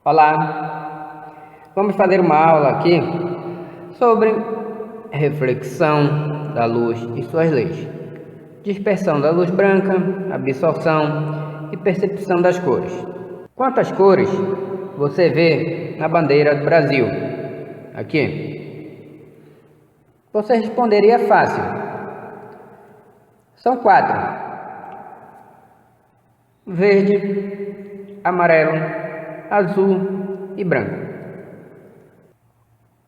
Olá, vamos fazer uma aula aqui sobre reflexão da luz e suas leis, dispersão da luz branca, absorção e percepção das cores. Quantas cores você vê na bandeira do Brasil? Aqui. Você responderia fácil. São 4: verde, amarelo, azul e branco.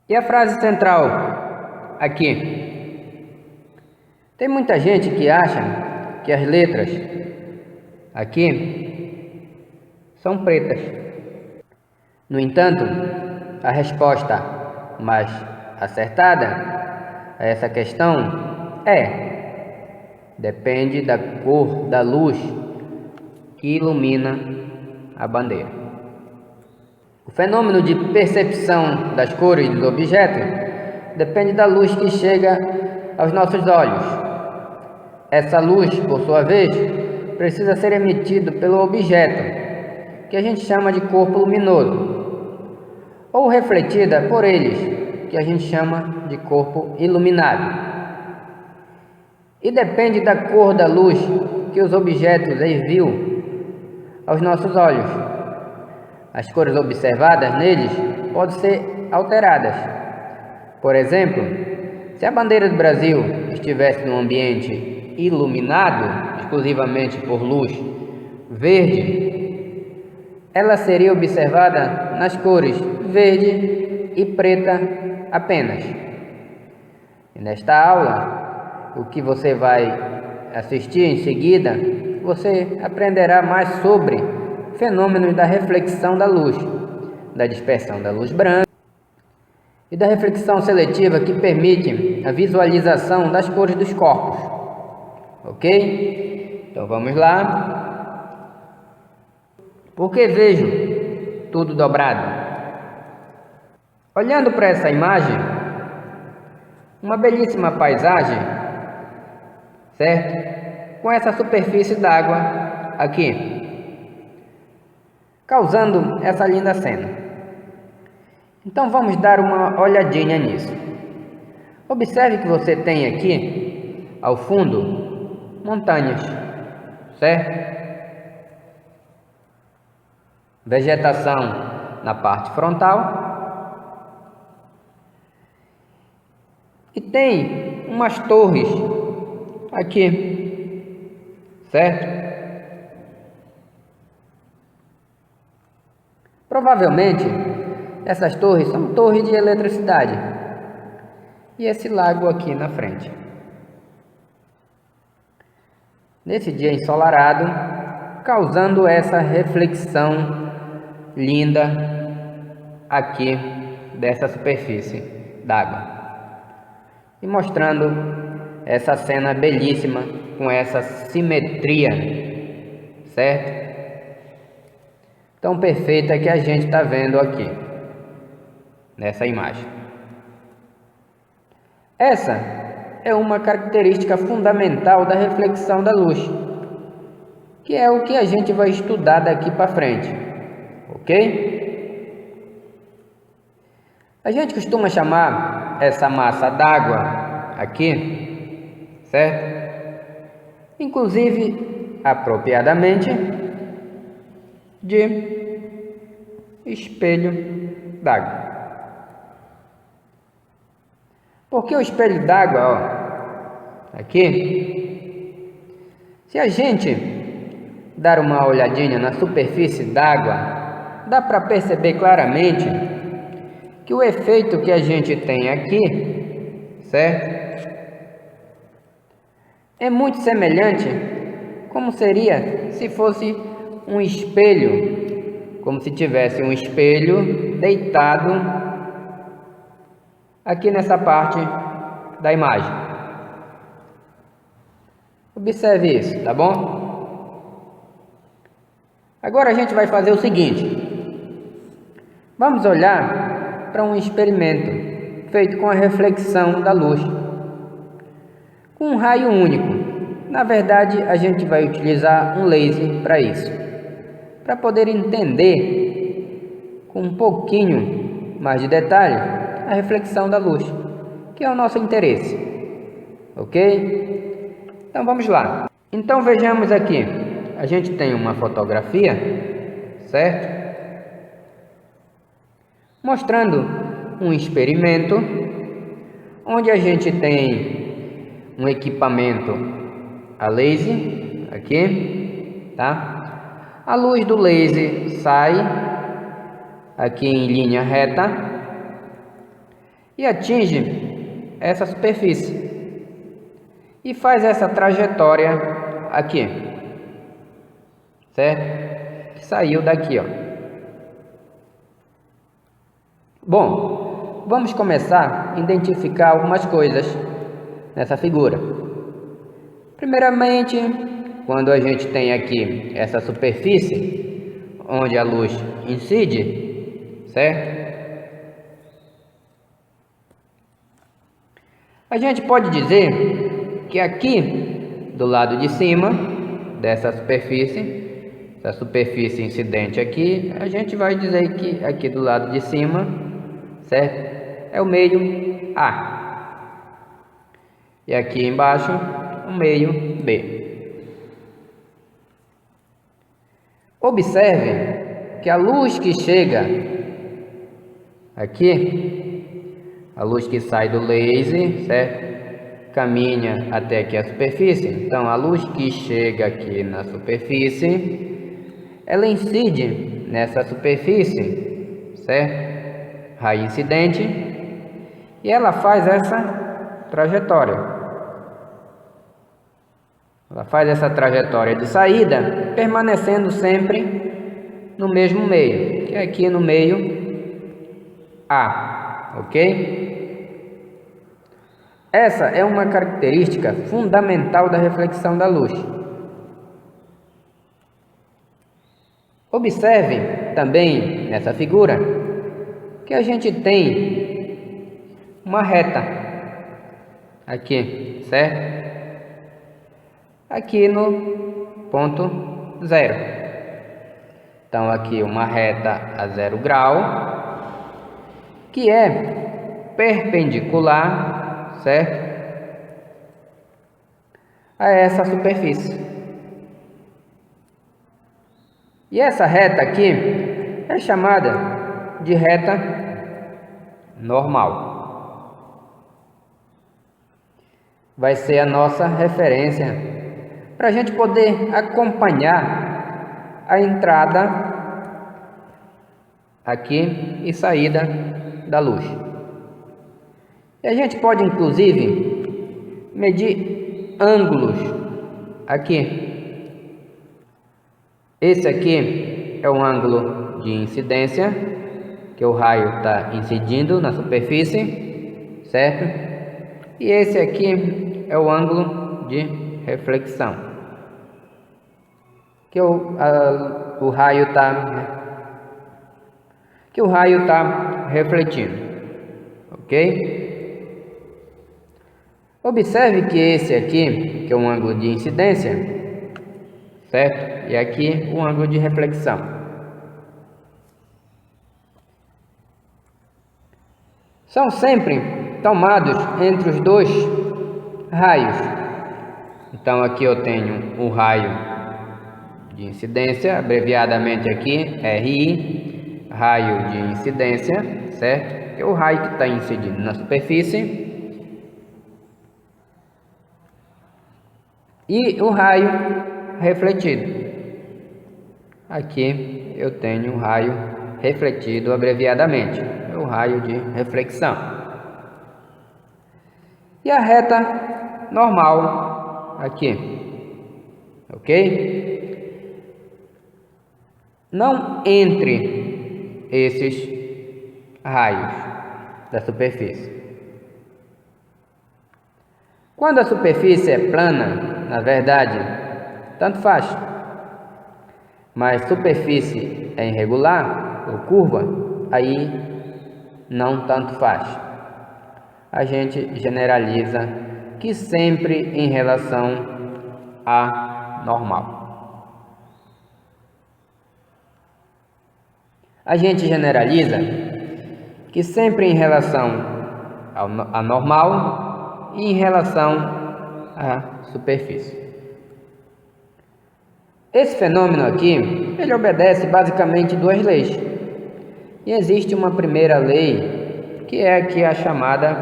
E a frase central aqui? Tem muita gente que acha que as letras aqui são pretas. No entanto, a resposta mais acertada a essa questão depende da cor da luz que ilumina a bandeira. O fenômeno de percepção das cores dos objetos depende da luz que chega aos nossos olhos. Essa luz, por sua vez, precisa ser emitida pelo objeto, que a gente chama de corpo luminoso, ou refletida por eles, que a gente chama de corpo iluminado. E depende da cor da luz que os objetos enviam aos nossos olhos. As cores observadas neles podem ser alteradas. Por exemplo, se a bandeira do Brasil estivesse num ambiente iluminado exclusivamente por luz verde, ela seria observada nas cores verde e preta apenas. E nesta aula, o que você vai assistir em seguida, você aprenderá mais sobre fenômenos da reflexão da luz, da dispersão da luz branca e da reflexão seletiva, que permite a visualização das cores dos corpos. Ok? Então vamos lá. Por que vejo tudo dobrado? Olhando para essa imagem, uma belíssima paisagem, certo? Com essa superfície d'água aqui, causando essa linda cena. Então vamos dar uma olhadinha nisso. Observe que você tem aqui, ao fundo, montanhas, certo? Vegetação na parte frontal. E tem umas torres aqui, certo? Provavelmente, essas torres são torres de eletricidade. E esse lago aqui na frente. Nesse dia ensolarado, causando essa reflexão linda aqui dessa superfície d'água. E mostrando essa cena belíssima com essa simetria, certo? Tão perfeita que a gente está vendo aqui, nessa imagem. Essa é uma característica fundamental da reflexão da luz, que é o que a gente vai estudar daqui para frente, ok? A gente costuma chamar essa massa d'água aqui, certo? Inclusive, apropriadamente, de espelho d'água. Por que o espelho d'água? Aqui, se a gente dar uma olhadinha na superfície d'água, dá para perceber claramente que o efeito que a gente tem aqui, certo? É muito semelhante como seria se fosse um espelho, como se tivesse um espelho deitado aqui nessa parte da imagem. Observe isso, tá bom? Agora a gente vai fazer o seguinte: vamos olhar para um experimento feito com a reflexão da luz, com um raio único. Na verdade, a gente vai utilizar um laser para isso, para poder entender com um pouquinho mais de detalhe a reflexão da luz, que é o nosso interesse, ok? Então vamos lá. Então vejamos aqui, a gente tem uma fotografia, certo? Mostrando um experimento onde a gente tem um equipamento a laser aqui, tá? A luz do laser sai aqui em linha reta e atinge essa superfície e faz essa trajetória aqui, certo? Que saiu daqui, ó. Bom, vamos começar a identificar algumas coisas nessa figura. Primeiramente, quando a gente tem aqui essa superfície onde a luz incide, certo? A gente pode dizer que aqui do lado de cima dessa superfície, essa superfície incidente aqui, a gente vai dizer que aqui do lado de cima, certo? É o meio A. E aqui embaixo, o meio B. Observe que a luz que chega aqui, a luz que sai do laser, certo? Caminha até aqui a superfície. Então, a luz que chega aqui na superfície, ela incide nessa superfície, certo? Raio incidente, e ela faz essa trajetória. Ela faz essa trajetória de saída, permanecendo sempre no mesmo meio, que é aqui no meio A, ok? Essa é uma característica fundamental da reflexão da luz. Observe também nessa figura que a gente tem uma reta aqui, certo? Aqui no ponto 0. Então aqui uma reta a 0 grau, que é perpendicular, certo? A essa superfície. E essa reta aqui é chamada de reta normal. Vai ser a nossa referência para a gente poder acompanhar a entrada aqui e saída da luz. E a gente pode inclusive medir ângulos aqui. Esse aqui é o ângulo de incidência, que o raio está incidindo na superfície, certo? E esse aqui é o ângulo de reflexão, que o raio está refletindo, ok? Observe que esse aqui, que é um ângulo de incidência, certo? E aqui o ângulo de reflexão. São sempre tomados entre os dois raios. Então aqui eu tenho o raio de incidência, abreviadamente aqui RI, raio de incidência, certo? É o raio que está incidindo na superfície. E o raio refletido. Aqui eu tenho o raio refletido abreviadamente, é o raio de reflexão. E a reta normal aqui, ok? Não entre esses raios da superfície. Quando a superfície é plana, na verdade, tanto faz. Mas superfície é irregular ou curva, aí não tanto faz. A gente generaliza que sempre em relação a normal. A gente generaliza que sempre em relação à normal e em relação à superfície. Esse fenômeno aqui, ele obedece basicamente duas leis. E existe uma primeira lei, que é aqui a chamada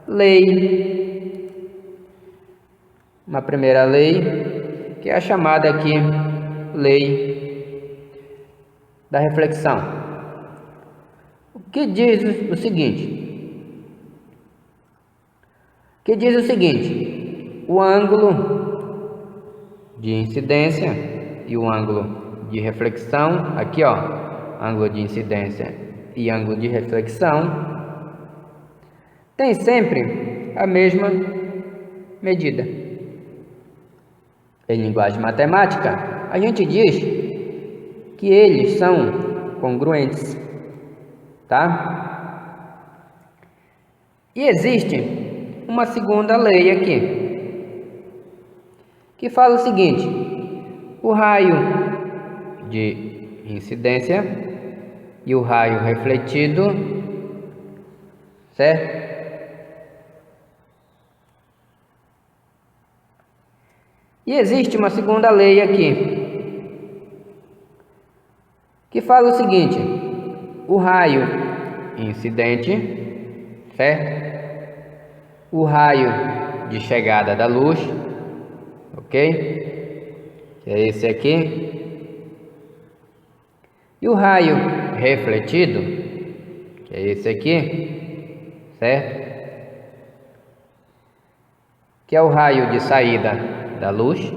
lei. Uma primeira lei, que é a chamada aqui lei da reflexão. O que diz o seguinte? Que diz o seguinte: o ângulo de incidência e o ângulo de reflexão, aqui ó, ângulo de incidência e ângulo de reflexão, tem sempre a mesma medida. Em linguagem matemática, a gente diz que eles são congruentes, tá? E existe uma segunda lei aqui, que fala o seguinte: o raio de incidência e o raio refletido, certo? E existe uma segunda lei aqui, que fala o seguinte: o raio incidente, certo? O raio de chegada da luz, ok? Que é esse aqui. E o raio refletido, que é esse aqui, certo? Que é o raio de saída da luz.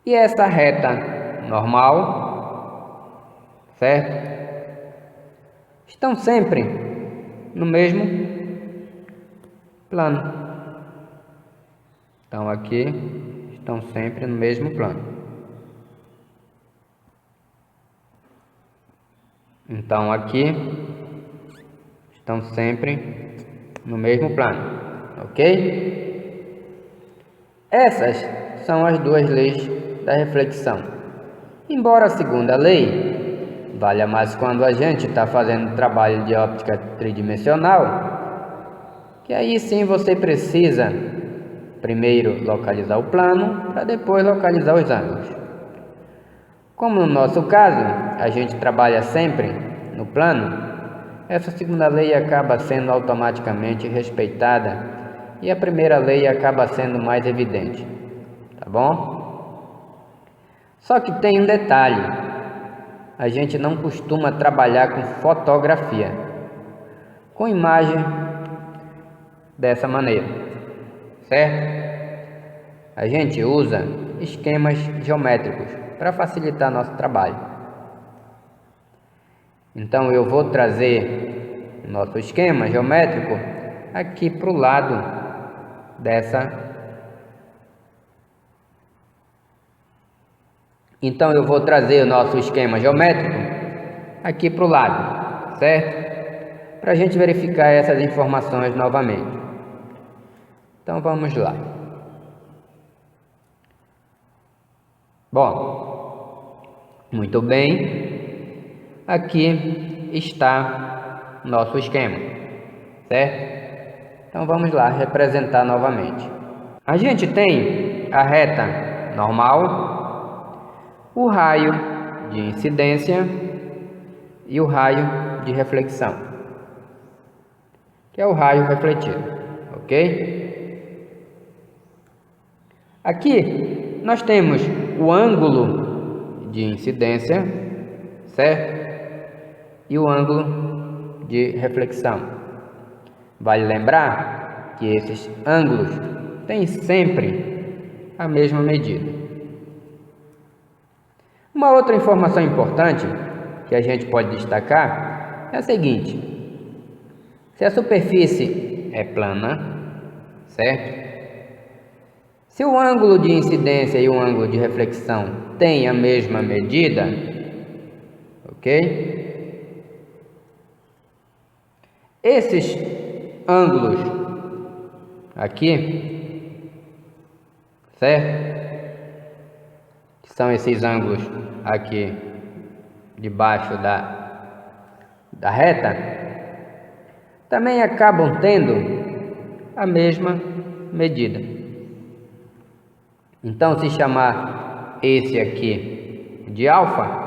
E essa reta normal, certo? Estão sempre no mesmo plano. Então aqui estão sempre no mesmo plano. Então aqui estão sempre no mesmo plano, ok? Essas são as duas leis da reflexão. Embora a segunda lei valha mais quando a gente está fazendo trabalho de óptica tridimensional, que aí sim você precisa primeiro localizar o plano para depois localizar os ângulos. Como no nosso caso, a gente trabalha sempre no plano, essa segunda lei acaba sendo automaticamente respeitada e a primeira lei acaba sendo mais evidente, tá bom? Só que tem um detalhe: a gente não costuma trabalhar com fotografia, com imagem dessa maneira, certo? A gente usa esquemas geométricos para facilitar nosso trabalho. Então eu vou trazer o nosso esquema geométrico aqui para o lado Então eu vou trazer o nosso esquema geométrico aqui para o lado, certo? Para a gente verificar essas informações novamente. Então vamos lá. Bom, muito bem. Aqui está nosso esquema, certo? Então vamos lá representar novamente. A gente tem a reta normal, o raio de incidência e o raio de reflexão, que é o raio refletido, ok? Aqui nós temos o ângulo de incidência, certo? E o ângulo de reflexão. Vale lembrar que esses ângulos têm sempre a mesma medida. Uma outra informação importante que a gente pode destacar é a seguinte: se a superfície é plana, certo? Se o ângulo de incidência e o ângulo de reflexão têm a mesma medida, ok? Esses ângulos aqui, certo? Que são esses ângulos aqui debaixo da reta também acabam tendo a mesma medida. Então, se chamar esse aqui de alfa,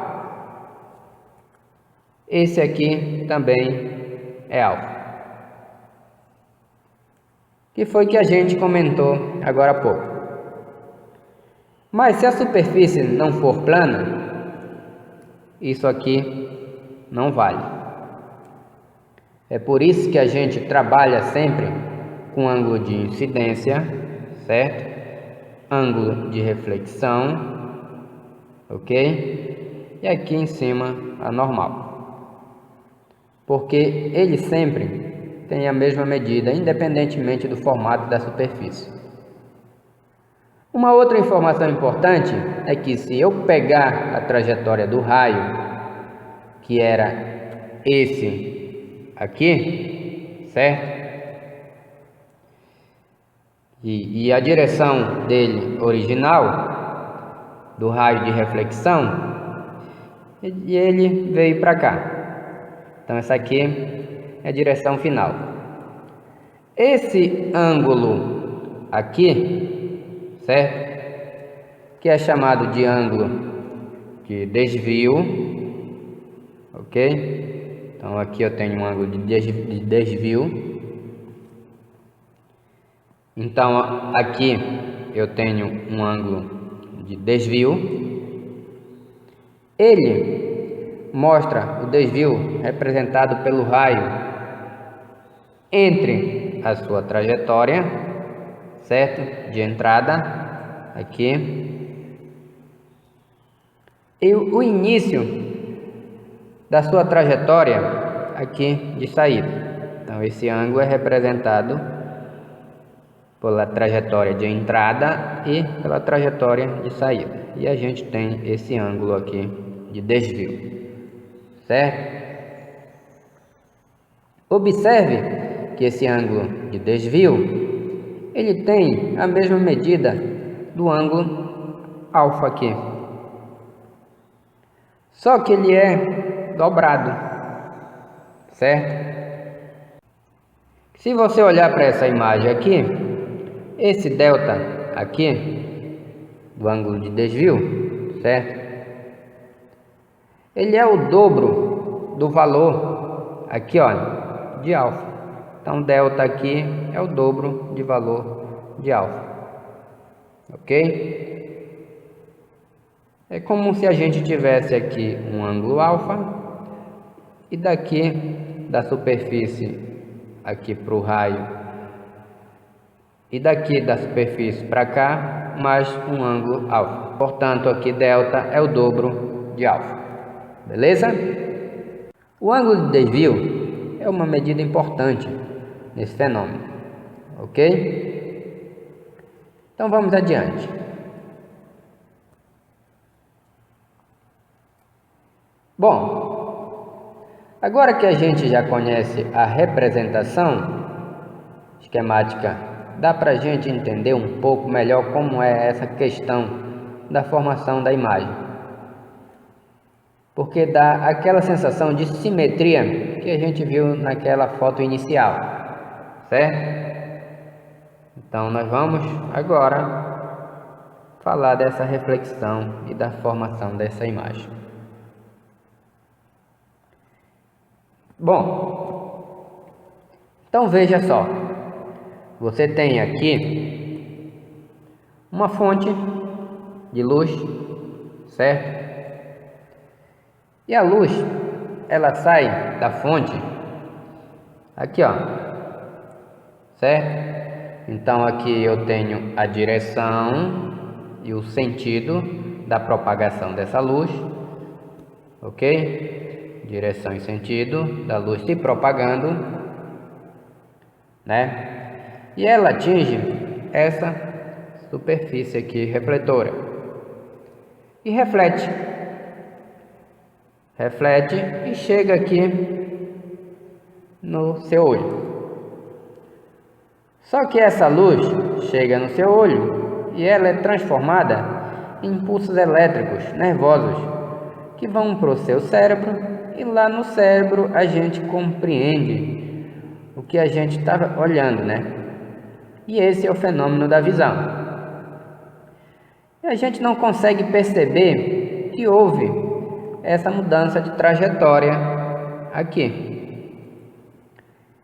esse aqui também é alfa. Que foi que a gente comentou agora há pouco. Mas se a superfície não for plana, isso aqui não vale. É por isso que a gente trabalha sempre com ângulo de incidência, certo? Ângulo de reflexão, ok? E aqui em cima a normal. Porque ele sempre tem a mesma medida, independentemente do formato da superfície. Uma outra informação importante é que se eu pegar a trajetória do raio, que era esse aqui, certo? E a direção dele original, do raio de reflexão, e ele veio para cá. Então essa aqui é a direção final. Esse ângulo aqui, certo? Que é chamado de ângulo de desvio, ok? Então aqui eu tenho um ângulo de desvio. Então aqui eu tenho um ângulo de desvio. Ele mostra o desvio representado pelo raio entre a sua trajetória, certo? De entrada aqui e o início da sua trajetória aqui de saída. Então esse ângulo é representado pela trajetória de entrada e pela trajetória de saída. E a gente tem esse ângulo aqui de desvio, certo? Observe que esse ângulo de desvio, ele tem a mesma medida do ângulo alfa aqui. Só que ele é dobrado, certo? Se você olhar para essa imagem aqui, esse delta aqui, do ângulo de desvio, certo? Ele é o dobro do valor aqui, ó, de alfa. Então, delta aqui é o dobro de valor de alfa, ok? É como se a gente tivesse aqui um ângulo alfa e daqui da superfície aqui para o raio e daqui da superfície para cá, mais um ângulo alfa. Portanto, aqui delta é o dobro de alfa. Beleza? O ângulo de desvio é uma medida importante nesse fenômeno. Ok? Então, vamos adiante. Bom, agora que a gente já conhece a representação esquemática, dá para a gente entender um pouco melhor como é essa questão da formação da imagem. Porque dá aquela sensação de simetria que a gente viu naquela foto inicial, certo? Então nós vamos agora falar dessa reflexão e da formação dessa imagem. Bom, então veja só. Você tem aqui uma fonte de luz, certo? E a luz, ela sai da fonte aqui, ó, certo? Então aqui eu tenho a direção e o sentido da propagação dessa luz, ok? Direção e sentido da luz se propagando, né? E ela atinge essa superfície aqui refletora e reflete e chega aqui no seu olho. Só que essa luz chega no seu olho e ela é transformada em impulsos elétricos nervosos que vão para o seu cérebro, e lá no cérebro a gente compreende o que a gente está olhando, né? E esse é o fenômeno da visão. E a gente não consegue perceber que houve essa mudança de trajetória aqui.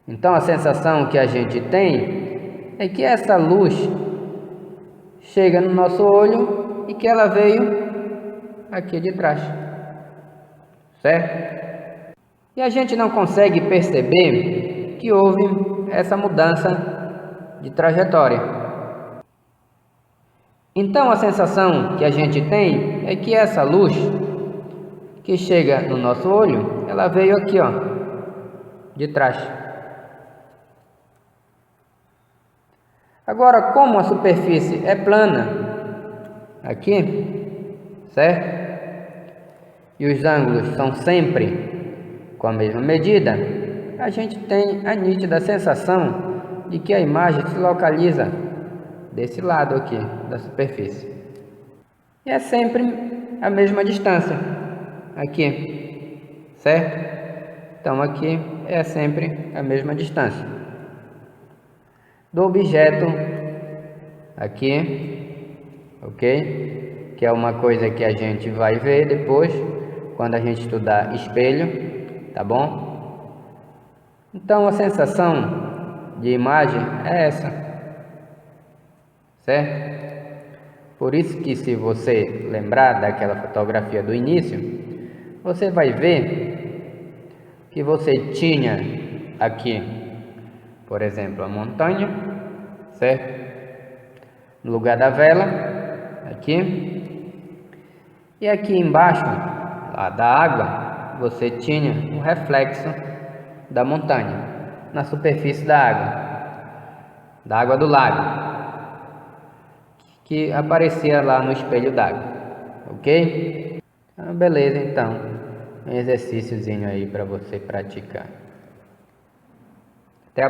Então a sensação que a gente tem é que essa luz chega no nosso olho e que ela veio aqui de trás, certo? E a gente não consegue perceber que houve essa mudança de trajetória. Então a sensação que a gente tem é que essa luz que chega no nosso olho, ela veio aqui, ó, de trás. Agora, como a superfície é plana aqui, certo? E os ângulos são sempre com a mesma medida, a gente tem a nítida sensação de que a imagem se localiza desse lado aqui da superfície. E é sempre a mesma distância aqui, certo? Então aqui é sempre a mesma distância do objeto aqui, ok? Que é uma coisa que a gente vai ver depois, quando a gente estudar espelho, tá bom? Então a sensação de imagem é essa, certo? Por isso que, se você lembrar daquela fotografia do início, você vai ver que você tinha aqui, por exemplo, a montanha, certo? No lugar da vela, aqui. E aqui embaixo, lá da água, você tinha um reflexo da montanha na superfície da água do lago, que aparecia lá no espelho d'água, ok? Beleza, então, um exercíciozinho aí para você praticar.